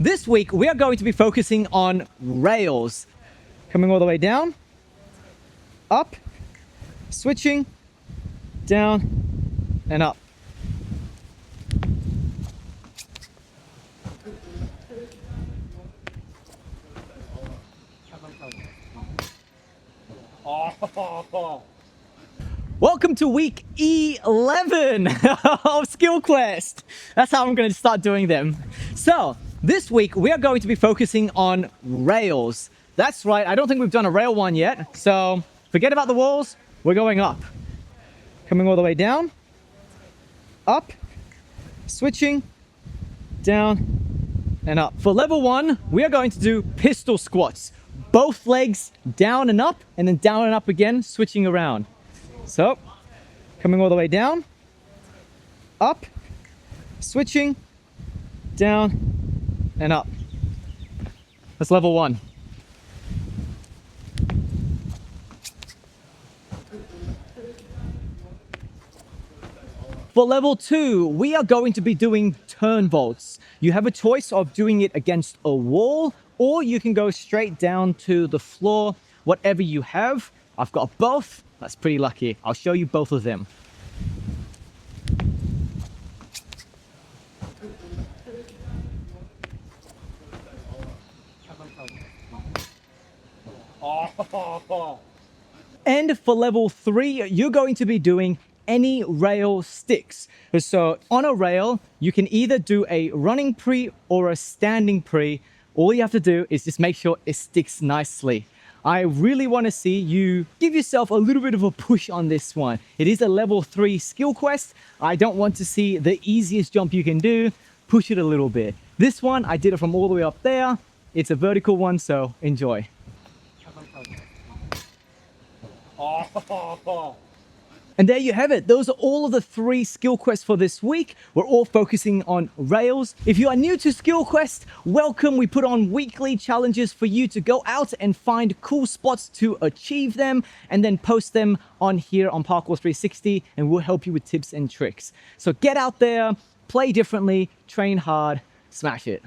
This week, we are going to be focusing on rails. Coming all the way down, up, switching, down, and up. Welcome to week 11 of Skill Quest. That's how I'm going to start doing them. So, this week we are going to be focusing on rails. That's right, I don't think we've done a rail one yet. So, forget about the walls, we're going up. Coming all the way down, up, switching, down, and up. For level 1, we are going to do pistol squats. Both legs down and up, and then down and up again, switching around. So, coming all the way down, up, switching, down, and up. That's level 1. For level 2, we are going to be doing turn vaults. You have a choice of doing it against a wall, or you can go straight down to the floor, whatever you have. I've got both. That's pretty lucky. I'll show you both of them. And for level 3, you're going to be doing any rail sticks. So on a rail, you can either do a running pre or a standing pre. All you have to do is just make sure it sticks nicely. I really want to see you give yourself a little bit of a push on this one. It is a level 3 skill quest. I don't want to see the easiest jump you can do. Push it a little bit. This one, I did it from all the way up there. It's a vertical one, so enjoy. And there you have it. Those are all of the 3 skill quests for this week. We're all focusing on rails. If you are new to Skill Quest, welcome. We put on weekly challenges for you to go out and find cool spots to achieve them and then post them on here on Parkour 360, and we'll help you with tips and tricks. So get out there, play differently, train hard, smash it.